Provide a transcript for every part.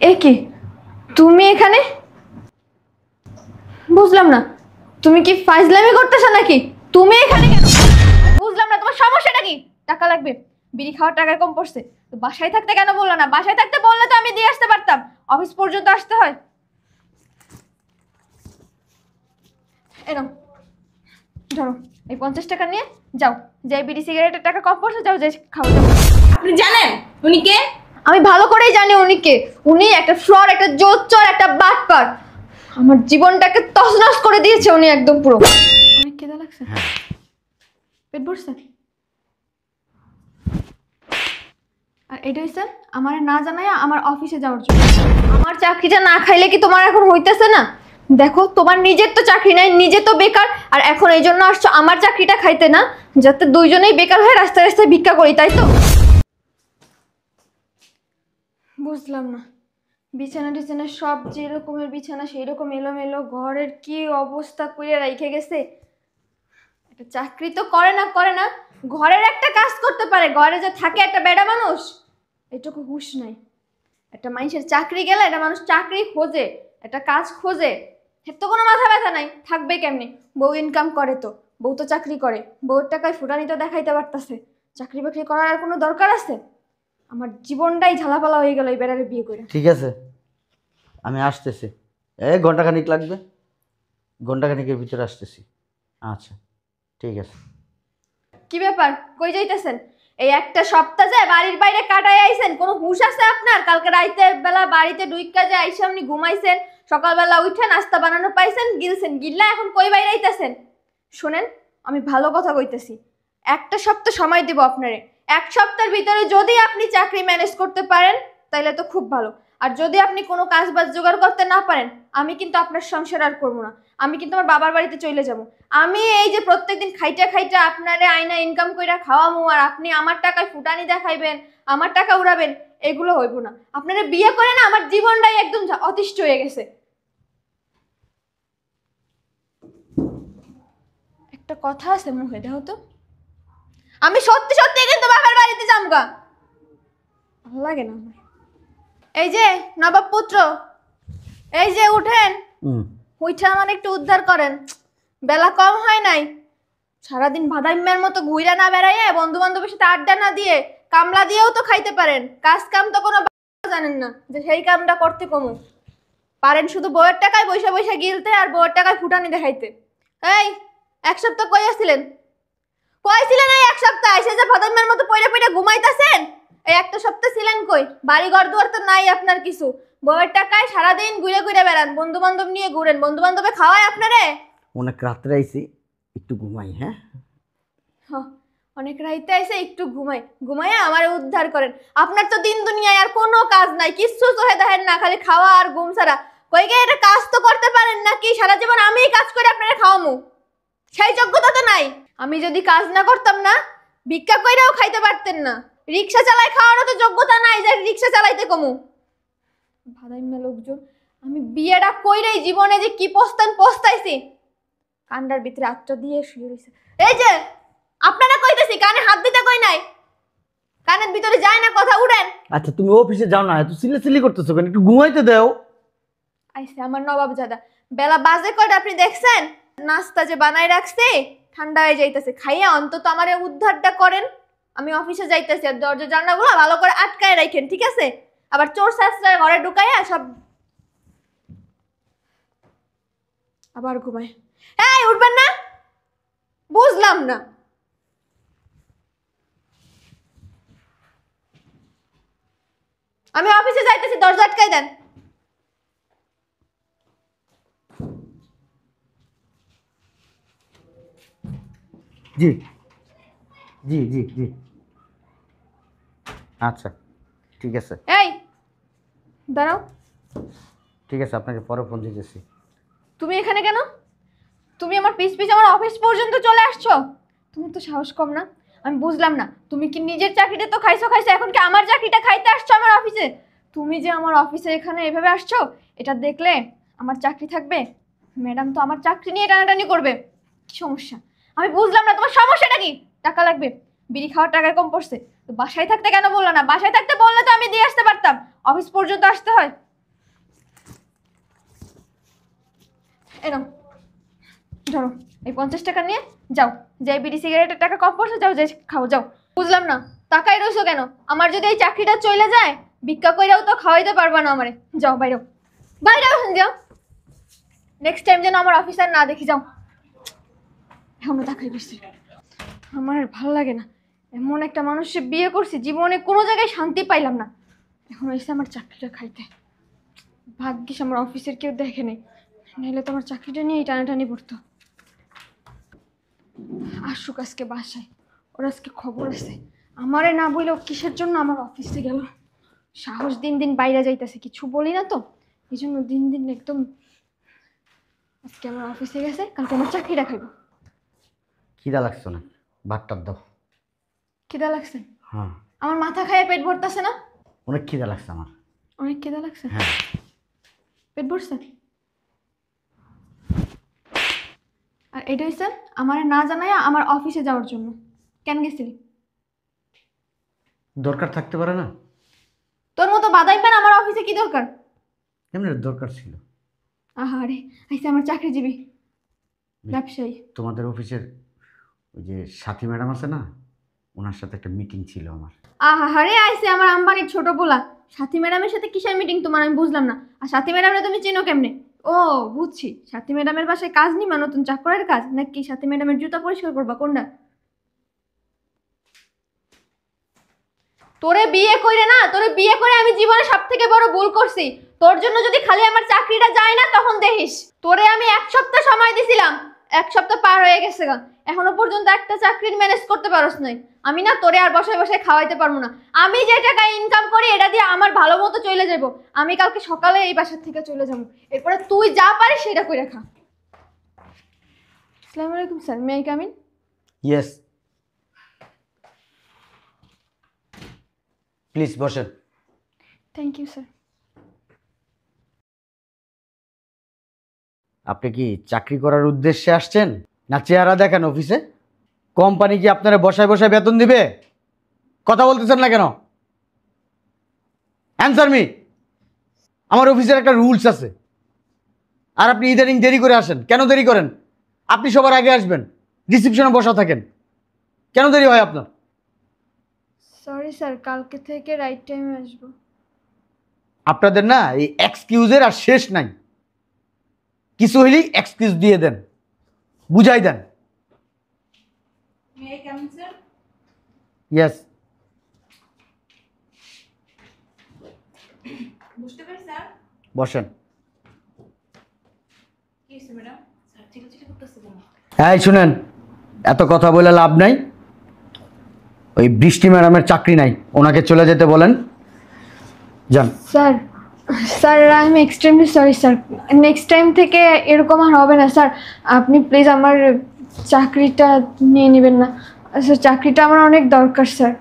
এ কি, তুমি এখানে? বুঝলাম না, তুমি কি ফাইজলামি করতেছ নাকি? তুমি এখানে কেন? বুঝলাম না, তোমার সমস্যাটা কি? টাকা লাগবে, বিড়ি খাওয়ার টাকা কম পড়ছে তো বাসায় থাকতে কেন বললো না? বাসায় থাকতে বললে তো আমি দিয়ে আসতে পারতাম, অফিস পর্যন্ত আসতে হয়। এরকম ধরো, এই 50 টাকা নিয়ে যাও, যাই বিড়ি সিগারেটের টাকা কম পড়ছে, যাও যাই খাও যাও। আপনি জানেন উনি কে? আমি ভালো করেই জানি উনি কে। উনি একটা ফ্রড, একটা জোচ্চর, একটা বাটপার। আমার জীবনটাকে তছনছ করে দিয়েছে উনি একদম পুরো। অনেক কেদা লাগছে, পেট ভরছে। আর এটাই স্যার আমার না জানাইয়া আমার অফিসে যাওয়ার জন্য। আমার চাকরিটা না খাইলে কি তোমার এখন হইতেছে না? দেখো, তোমার নিজের তো চাকরি নাই, নিজে তো বেকার, আর এখন এই জন্য আসছো আমার চাকরিটা খাইতে না, যাতে দুইজনেই বেকার হয়ে রাস্তায় রাস্তায় ভিক্ষা করি, তাই তো? বুঝলাম না, বিছানা টিছানা সব যে রকমের বিছানা সেই রকম এলোমেলো, ঘরের কি অবস্থা করে রেখে গেছে। একটা চাকরি তো করে না, ঘরের একটা কাজ করতে পারে, ঘরে যে থাকে একটা বেড়া মানুষ, এটুকু হুঁশ নাই। একটা মানুষের চাকরি গেলে একটা মানুষ চাকরি খোঁজে, একটা কাজ খোঁজে, এর তো কোনো মাথা ব্যথা নাই। থাকবে কেমনি? বউ ইনকাম করে তো, বউ তো চাকরি করে, বউর টাকায় ফুটানি তো দেখাইতে পারতেছে, চাকরি বাকরি করার আর কোনো দরকার আছে? আমার জীবনটাই ঝালাপালা হয়ে গেল এই বেড়ারে বিয়ে করে। ঠিক আছে, আমি আসতেছি। ঘন্টাখানিক লাগবে, ঘন্টাখানিকের ভিতরে আসতেছি। আচ্ছা ঠিক আছে। কি ব্যাপার, কই যাইতেছেন? এই একটা সপ্তাহ যায় বাড়ির বাইরে কাটায় আইছেন, কোনো হুঁশ আছে আপনার? কালকে রাইতের বেলা বাড়িতে ডুইকা যে আইসা আপনি ঘুমাইছেন, সকালবেলা উঠে নাস্তা বানানো পাইছেন, গিলছেন, গিল্লা এখন কই বাইরে আইতেছেন? শোনেন, আমি ভালো কথা কইতেছি, একটা সপ্তাহ সময় দিব আপনারে। এক সপ্তাহের ভিতরে যদি আপনি চাকরি ম্যানেজ করতে পারেন তাহলে তো খুব ভালো, আর যদি আপনি কোনো কাজ বাজ জোগাড় করতে না পারেন, আমি কিন্তু আপনার সংসার আর করবো না, আমি কিন্তু আমার বাবার বাড়িতে চলে যাব। আমি এই যে প্রত্যেকদিন খাইটা খাইটা আপনারে আয়না ইনকাম কইরা খাওয়ামু, আর আপনি আমার টাকায় ফুটানি দেখাইবেন, আমার টাকা উড়াবেন, এগুলো হইব না। আপনারা বিয়ে করে না আমার জীবনটাই একদম অতিষ্ঠ হয়ে গেছে। একটা কথা আছে মুখে, দেখো তো, আমি সত্যি সত্যি কিন্তু বাবার বাড়িতে যামগা, ভালো লাগে না আমার। এই যে নবাব পুত্র, এই যে উঠেন, উঠে আমার একটু উদ্ধার করেন, বেলা কম হয় নাই। সারাদিন ভাদাইম্যার মতো ঘুইরা না বেড়াইয়ে, বন্ধু বান্ধবের সাথে আড্ডা না দিয়ে, কামলা দিয়েও তো খাইতে পারেন। কাজ কাম তো কোনো জানেন না যে সেই কামটা করতে কমু পারেন, শুধু বউয়ের টাকায় বৈশা বৈশা গিলতে আর বউয়ের টাকায় ফুটানি দেখাইতে। এই এক সপ্তাহ কই আসছিলেন? কই ছিলেন এই এক সপ্তাহ? এসে যে ভাদাইম্যার মতো পয়লা পয়লা ঘুমাইতেছেন, এই একটা সপ্তাহ ছিলেন কই? বাড়ি ঘর দুয়ার তো নাই আপনার কিছু, বউয়ের টাকায় সারাদিন ঘুরে ঘুরে বেড়ান, বন্ধু বান্ধব নিয়ে ঘুরেন, বন্ধু বান্ধবে খাওয়ায় আপনারে। অনেক রাত্রে আইছি, একটু ঘুমাই। হ্যাঁ অনেক রাইতে আইসে একটু ঘুমাইয়া আমার উদ্ধার করেন। আপনার তো দিন দুনিয়ায় আর কোনো কাজ নাই, কিচ্ছু চোখে দেখেন না, খালি খাওয়া আর ঘুম ছাড়া। কই গে, এটা কাজ তো করতে পারেন নাকি? সারা জীবন আমিই কাজ করে আপনারা খাওয়ামু, সেই যোগ্যতা তো নাই। আমি যদি কাজ না করতাম না, ভিক্ষা কইরাও খাইতে পারতেন না। রিক্সা চালাই খাওয়ারও তো যোগ্যতা নাই যে রিক্সা চালাইতে কমু। ভাদাইম্যা লোকজন, আমি বিয়েটা কইরাই জীবনে যে কি পস্তাইছি, কান্ডার ভিতরে আটটা দিয়ে শুয়ে রয়েছে। এই যে আপনারা কইতেছি, কানে হাত দিতে কই নাই, কানের ভিতরে যায় না কথা, উড়েন। আচ্ছা তুমি অফিসে যাও না, এত সিলি করতেছো কেন? একটু ঘুমাইতে দাও। আইসে আমার নবাব জাদা, বেলা বাজে কয়টা আপনি দেখছেন? নাস্তা যে বানাই রাখছে ঠান্ডা হয়ে যাইতেছে, খাইয়া অন্তত আমারে উদ্ধারটা করেন। আমি অফিসে যাইতেছি, আর দরজা জানালাগুলো ভালো করে আটকায় রাখেন, ঠিক আছে? আবার চোর শাস্ত্রের ঘরে ঢুকাইয়া সব আবার ঘুমায়। হ্যাঁ উঠবেন না? বুঝলাম না। আমি অফিসে যাইতেছি, দরজা আটকাই দেন। জি জি জি জি আচ্ছা ঠিক আছে। এই দাঁড়াও, ঠিক আছে, আপনাকে পরে ফোন দিতেছি। তুমি এখানে কেন? তুমি আমার পিছ পিছ আমার অফিস পর্যন্ত চলে আসছো, তুমি তো সাহস কম না? আমি বুঝলাম না, তুমি কি নিজের চাকরিটা তো খাইছো, এখন কি আমার চাকরিটা খাইতে আসছো আমার অফিসে? তুমি যে আমার অফিসে এখানে এভাবে আসছো, এটা দেখলে আমার চাকরি থাকবে? ম্যাডাম তো আমার চাকরি নিয়ে টানাটানি করবে। কি সমস্যা? আমি বুঝলাম না, তোমার সমস্যাটা কি? টাকা লাগবে, বিড়ি খাওয়ার টাকা কম পড়ছে? তো বাসায় থাকতে কেন বললো না? বাসায় থাকতে বললে তো আমি দিয়ে আসতে পারতাম, অফিস পর্যন্ত আসতে হয়। এনো ধরো, এই 50 টাকা নিয়ে যাও, যে বিড়ি সিগারেটের টাকা কম পড়ছে, যাও যে খাও যাও। বুঝলাম না, টাকাই রইছো কেন? আমার যদি এই চাকরিটা চলে যায়, ভিক্ষা কইরাও তো খাওয়াইতে পারবা না আমারে। যাও বাইরে, বাইরে যাও। নেক্সট টাইম যেন আমার অফিসার না দেখি, যাও। এখনো তাকাই বসছি, আমার আর ভালো লাগে না। এমন একটা মানুষকে বিয়ে করছি, জীবনে কোনো জায়গায় শান্তি পাইলাম না, এখন এসে আমার চাকরিটা খাইতে। ভাগ্যিস আমার অফিসের কেউ দেখে নেই, নাহলে তো আমার চাকরিটা নিয়েই টানাটানি পড়তো। আসুক আজকে বাসায়, ওর আজকে খবর আছে। আমারে না বললেও কিসের জন্য আমার অফিসে গেল। সাহস দিন দিন বাইরে যাইতেছে, কিছু বলি না তো, এই জন্য দিন দিন একদম। আজকে আমার অফিসে গেছে, কালকে আমার চাকরিটা খাইব। খিদা লাগছো না? ভাতটা দাও। খিদা লাগছে? হ্যাঁ। আমার মাথা খাইয়ে পেট ভরতেছে না? অনেক খিদা লাগছে আমার। অনেক খিদা লাগছে? হ্যাঁ। পেট ভরছে? আর এটাই স্যার আমার না জানাই আমার অফিসে যাওয়ার জন্য কেন গেছিলি? দরকার থাকতে পারে না? তোর মতো বাদাই পান আমার অফিসে কি দরকার? এমনি দরকার ছিল। আহারে, আইসে আমার চাকরিজীবী ব্যবসায়ী। তোমাদের অফিসের ওই যে সাথী ম্যাডাম আছে না, ওনার সাথে একটা মিটিং ছিল আমার। আহারে, আইসে আমার আম্বানির ছোট পোলা। সাথী ম্যাডামের সাথে কিসের মিটিং তোমার, আমি বুঝলাম না। আর সাথী ম্যাডামরা তুমি চেনো কেমনে? ও বুঝছি, সাথী ম্যাডামের বাসায় কাজ নিবা, নতুন চাকরের কাজ, নাকি সাথী ম্যাডামের জুতা পরিষ্কার করবা, কোনটা? তোরে বিয়ে করে না, তোরে বিয়ে করে আমি জীবনে সব থেকে বড় ভুল করছি। তোর জন্য যদি খালি আমার চাকরিটা যায় না, তখন দেখিস। তোরে আমি 1 সপ্তাহ সময় দিছিলাম, 1 সপ্তাহ পার হয়ে গেছে গা, এখনো পর্যন্ত একটা চাকরির ম্যানেজ করতে পারোস নাই। আমি না তোরে আর বসায় বসায় খাওয়াইতে পারবো না। আমি যে টাকা ইনকাম করি এটা দিয়ে আমার ভালো মতো চলে যাবো। আমি কালকে সকালে এই বাসার থেকে চলে যাবো, এরপরে তুই যা পারিস সেটা কইরা খা। আসসালামু আলাইকুম sir, may I come in? Yes, please বসেন। Thank you sir. আপনি কি চাকরি করার উদ্দেশ্যে আসছেন, না চেহারা দেখেন অফিসে? কোম্পানি কি আপনারা বসায় বসায় বেতন দিবে? কথা বলতেছেন না কেন? Answer me. আমার অফিসের একটা রুলস আছে, আর আপনি ইদানিং দেরি করে আসেন। কেন দেরি করেন? আপনি সবার আগে আসবেন, রিসিপশনে বসা থাকেন, কেন দেরি হয় আপনার? সরি স্যার, কালকে থেকে রাইট টাইমে আসবো। আপনাদের না এই এক্সকিউজের আর শেষ নাই। কিছু হইলেই এক্সকিউজ দিয়ে দেন, বুঝাই দেন। ইয়েস। বুঝতে পারি স্যার। বসেন। কি হয়েছে ম্যাডাম? স্যার চিল্লাচিল্লি করতেছে কেন? হ্যাঁ শুনেন, এত কথা বলে লাভ নাই। ওই বৃষ্টি ম্যাডামের চাকরি নাই, ওনাকে চলে যেতে বলেন, যান। Sir, sir I am extremely sorry sir, next time থেকে এরকম আর হবে না স্যার। আপনি প্লিজ আমার চাকরিটা নিয়ে নেবেন না স্যার, চাকরিটা আমার অনেক দরকার স্যার।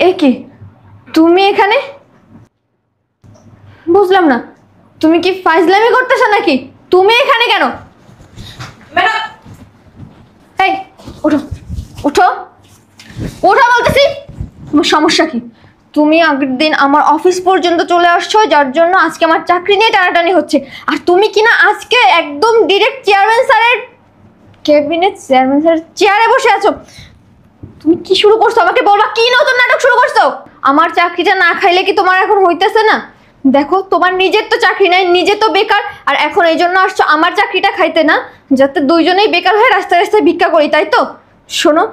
এ কি, তুমি এখানে? বুঝলাম না, তুমি কি ফাইজলামি করতেছো নাকি? তুমি এখানে কেন? ম্যাডাম এই ওঠো, ওঠো, ওঠো বলতেছি। তোমার সমস্যা কি? তুমি আগের দিন আমার অফিস পর্যন্ত চলে আসছো, যার জন্য আজকে আমার চাকরি নিয়ে টানাটানি হচ্ছে। আর তুমি কিনা আজকে একদম ডিরেক্ট চেয়ারম্যান স্যারের ক্যাবিনেট, চেয়ারম্যান স্যারের চেয়ারে বসে আছো। তুমি কি শুরু করছো? আমাকে বলবা কি নতুন নাটক শুরু করছো? আমার চাকরিটা না খাইলে কি তোমার এখন হইতেছে না? দেখো, তোমার নিজের তো চাকরি নাই, নিজে তো বেকার, আর এখন এই জন্য আসছো আমার চাকরিটা খাইতে না, যাতে দুইজনেই বেকার হয়ে রাস্তায় রাস্তায় ভিক্ষা করি, তাই তো? শোনো,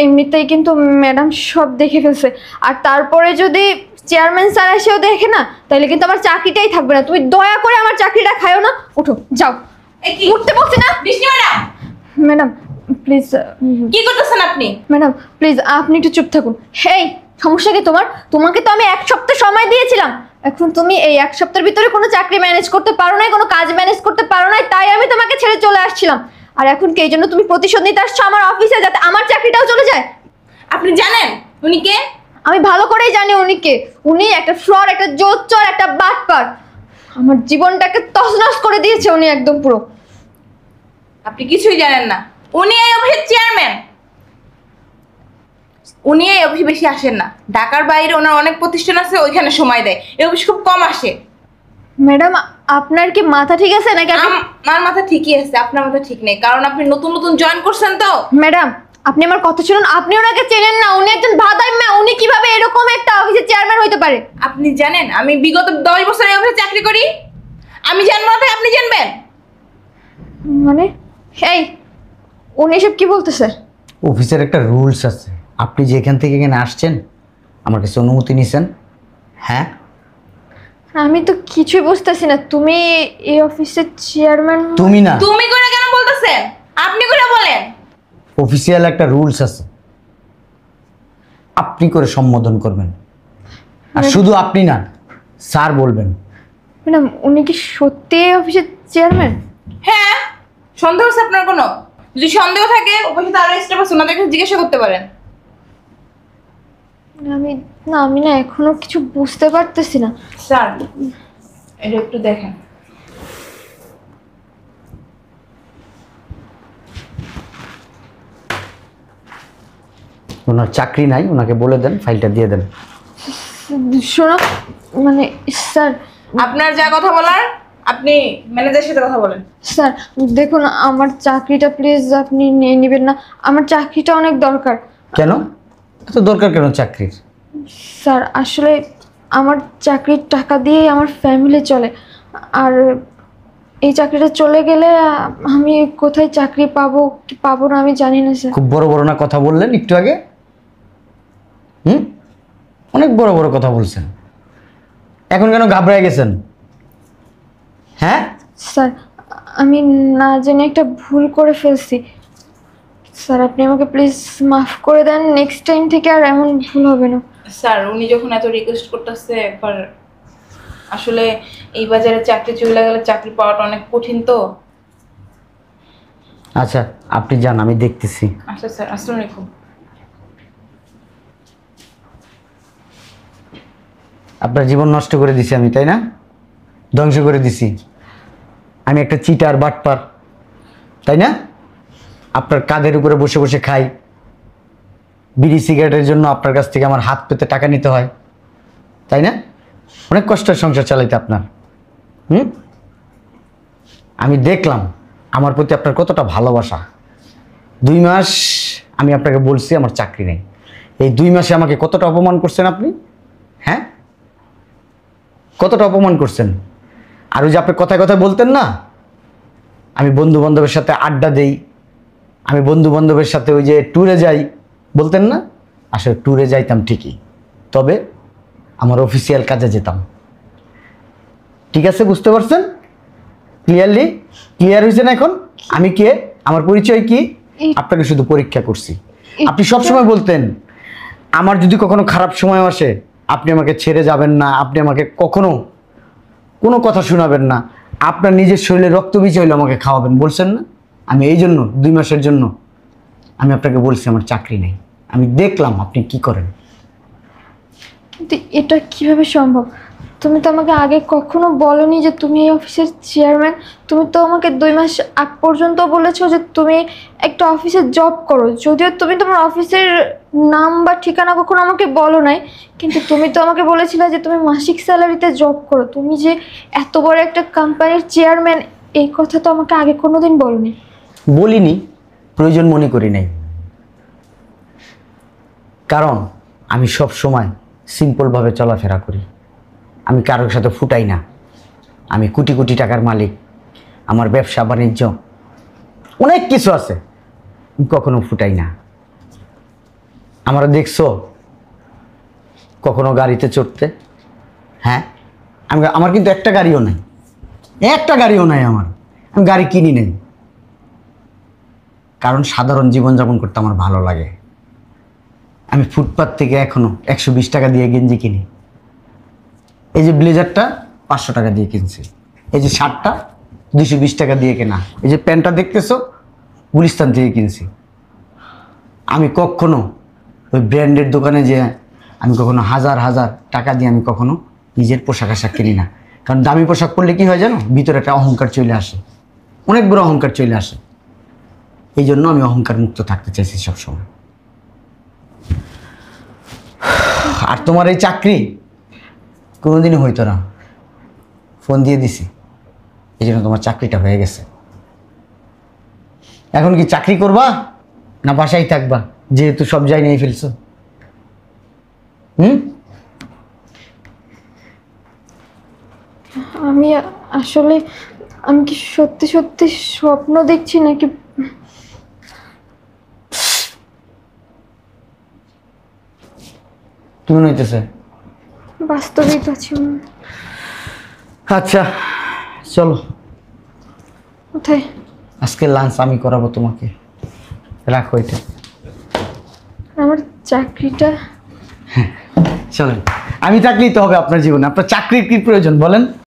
এমনিতেই কিন্তু ম্যাডাম সব দেখে ফেলছে, আর তারপরে যদি চেয়ারম্যান স্যার এসেও দেখে না, তাহলে কিন্তু আমার চাকরিটাই থাকবে না। তুমি দয়া করে আমার চাকরিটা খাইও না, উঠো যাও। উঠতে বলছি না? বৃষ্টি ম্যাডাম, ম্যাডাম প্লিজ। কি করতেছেন আপনি? ম্যাডাম প্লিজ আপনি একটু চুপ থাকুন। হেই, সমস্যা কি তোমার? তোমাকে তো আমি 1 সপ্তাহ সময় দিয়েছিলাম, এখন তুমি এই 1 সপ্তাহের ভিতরে কোনো চাকরি ম্যানেজ করতে পারো নাই, কোনো কাজ ম্যানেজ করতে পারো নাই, তাই আমি তোমাকে ছেড়ে চলে আসছিলাম। আর এখন কি এই জন্য তুমি প্রতিশোধ নিতে আসছো আমার অফিসে, যাতে আমার চাকরিটাও চলে যায়? আপনি জানেন উনি কে? আমি ভালো করেই জানি উনি কে। উনি একটা ফ্রড, একটা জোচ্চর, একটা বাটপার। আমার জীবনটাকে তছনছ করে দিয়েছে উনি একদম পুরো। আপনি কিছুই জানেন না। উনি এই অফিসের চেয়ারম্যান। উনি এই অফিসে বেশি আসেন না। ঢাকার বাইরে ওনার অনেক প্রতিষ্ঠান আছে, ওইখানে সময় দেয়। এই অফিস খুব কম আসে। ম্যাডাম, আপনার কি মাথা ঠিক আছে নাকি আমার মাথা ঠিকই আছে, আপনার মাথা ঠিক নেই, কারণ আপনি নতুন নতুন জয়েন করছেন তো। ম্যাডাম, আপনি আমার কথা শুনুন। আপনি ওনাকে চেনেন না, উনি একজন ভাদাই মেয়ে। উনি কিভাবে এরকম একটা অফিসের চেয়ারম্যান হইতে পারে? আপনি জানেন আমি বিগত 10 বছর এই অফিসে চাকরি করি? আমি জানবো না তাই আপনি জানবেন? মানে এই, উনি এসব কি বলতেছে? অফিসের একটা রুলস আছে। আপনি যে এখান থেকে এখানে আসছেন, আমার কাছে অনুমতি নিছেন? হ্যাঁ। আমি তো কিছুই বুঝতেছি না। তুমি এই অফিসের চেয়ারম্যান? তুমি না, তুমি করে কেন বলতেছেন? আপনি করে বলেন। অফিসিয়াল একটা রুলস আছে, আপনি করে সম্বোধন করবেন। আর শুধু আপনি না, স্যার বলবেন। ম্যাডাম, উনি কি সত্যি এই অফিসের চেয়ারম্যান? হ্যাঁ, সন্দেহ আছে আপনার কোনো? যদি সন্দেহ থাকে অবশ্যই তো আরো স্টাফ আছে, ওনাদেরকে জিজ্ঞাসা করতে পারেন। আমি না এখনো কিছু বুঝতে পারতেছি না। স্যার, এটা একটু দেখেন। ওনার চাকরি নাই, ওনাকে বলে দেন ফাইলটা দিয়ে দেন। শোনো, মানে স্যার, আপনার যা কথা বলার আপনি ম্যানেজারের সাথে কথা বলেন। স্যার দেখুন, আমার চাকরিটা প্লিজ আপনি নিয়ে নেবেন না। আমার চাকরিটা অনেক দরকার। কেন এত দরকার কেন চাকরির? স্যার আসলে আমার চাকরির টাকা দিয়েই আমার ফ্যামিলি চলে। আর এই চাকরিটা চলে গেলে আমি কোথায় চাকরি পাবো কি পাবো না আমি জানি না স্যার। খুব বড় বড় না কথা বললেন একটু আগে। অনেক বড় বড় কথা বলছেন, এখন কেন ঘাবড়ায় গেছেন? হ্যাঁ স্যার, আমি না জেনে একটা ভুল করে ফেলছি। স্যার আপনি আমাকে প্লিজ মাফ করে দেন। নেক্সট টাইম থেকে আর এমন ভুল হবে না। স্যার, উনি যখন এত রিকোয়েস্ট করতেছে, একবার আসলে এই বাজারে চাকরি চলে গেলে চাকরি পাওয়াটা অনেক কঠিন তো। আচ্ছা আপনি যান, আমি দেখতেছি। আচ্ছা স্যার, আসসালামু আলাইকুম। আপনার জীবন নষ্ট করে দিছি আমি, তাই না? ধ্বংস করে দিছি আমি, একটা চিটার বাটপার, তাই না? আপনার কাঁধের উপরে বসে বসে খাই, বিড়ি সিগারেটের জন্য আপনার কাছ থেকে আমার হাত পেতে টাকা নিতে হয়, তাই না? অনেক কষ্টের সংসার চালাইতে আপনার। আমি দেখলাম আমার প্রতি আপনার কতটা ভালোবাসা। 2 মাস আমি আপনাকে বলছি আমার চাকরি নেই, এই 2 মাসে আমাকে কতটা অপমান করছেন আপনি। হ্যাঁ, কতটা অপমান করছেন। আর ওই যে আপনি কথায় কথায় বলতেন না আমি বন্ধু বান্ধবের সাথে আড্ডা দেই, আমি বন্ধু বান্ধবের সাথে ওই যে ট্যুরে যাই, বলতেন না? আসলে ট্যুরে যাইতাম ঠিকই, তবে আমার অফিসিয়াল কাজে যেতাম। ঠিক আছে, বুঝতে পারছেন? ক্লিয়ার হয়েছে না এখন আমি কে, আমার পরিচয় কি? আপনাকে শুধু পরীক্ষা করছি। আপনি সবসময় বলতেন আমার যদি কখনো খারাপ সময় আসে আপনি আমাকে ছেড়ে যাবেন না, আপনি আমাকে কখনো কোনো কথা শোনাবেন না, আপনার নিজের শরীরে রক্ত বীজ হইলে আমাকে খাওয়াবেন, বলছেন না? আমি এই জন্য 2 মাসের জন্য আমি আপনাকে বলছি আমার চাকরি নেই। আমি দেখলাম আপনি কি করেন। কিন্তু এটা কিভাবে সম্ভব? তুমি তো আমাকে আগে কখনো বলনি যে তুমি এই অফিসের চেয়ারম্যান। তুমি তো আমাকে 2 মাস আগ পর্যন্ত বলেছো যে তুমি একটা অফিসে জব করো, যদিও তুমি তোমার অফিসের নাম বা ঠিকানা কখনো আমাকে বলো নাই, কিন্তু তুমি তো আমাকে বলেছিলে যে তুমি মাসিক স্যালারিতে জব করো। তুমি যে এত বড় একটা কোম্পানির চেয়ারম্যান, এই কথা তো আমাকে আগে কোনোদিন বলোনি। বলিনি, প্রয়োজন মনে করি নাই, কারণ আমি সব সময় সিম্পলভাবে চলাফেরা করি। আমি কারোর সাথে ফুটাই না। আমি কোটি কোটি টাকার মালিক, আমার ব্যবসা বাণিজ্য অনেক কিছু আছে, কখনো ফুটাই না। আমরা দেখছো কখনো গাড়িতে চড়তে? হ্যাঁ, আমার কিন্তু একটা গাড়িও নাই, আমার। আমি গাড়ি কিনি নেই, কারণ সাধারণ জীবনযাপন করতে আমার ভালো লাগে। আমি ফুটপাত থেকে এখনো 120 টাকা দিয়ে গেঞ্জি কিনি। এই যে ব্লেজারটা 500 টাকা দিয়ে কিনছি, এই যে শার্টটা 220 টাকা দিয়ে কেনা, এই যে প্যান্টটা দেখতেছো গুলিস্তান থেকে কিনছি। আমি কখনো ওই ব্র্যান্ডের দোকানে যে আমি কখনো হাজার হাজার টাকা দিয়ে আমি কখনো নিজের পোশাক আশাক কিনি না। কারণ দামি পোশাক পরলে কি হয় জানো, ভিতরে একটা অহংকার চলে আসে, অনেক বড় অহংকার চলে আসে। এই জন্য আমি অহংকার মুক্ত থাকতে চাইছি সবসময়। আর তোমার এই চাকরি কোনোদিনই হইতো না, ফোন দিয়ে দিছি, এই জন্য তোমার চাকরিটা হয়ে গেছে। এখন কি চাকরি করবা না বাসায় থাকবা, যেহেতু সব জায়গায় নিয়ে ফেলছো? আমি আসলে আমি কি সত্যি সত্যি স্বপ্ন দেখছি নাকি কি মনে হইতেছে? বাস্তবেই তো আছি? আচ্ছা চলো, কোথায়? আজকে লাঞ্চ আমি করাবো তোমাকে, রাখো এটা। আমার চাকরিটা? চলেন, আমি থাকলেই তো হবে আপনার জীবনে, আপনার চাকরির কি প্রয়োজন বলেন?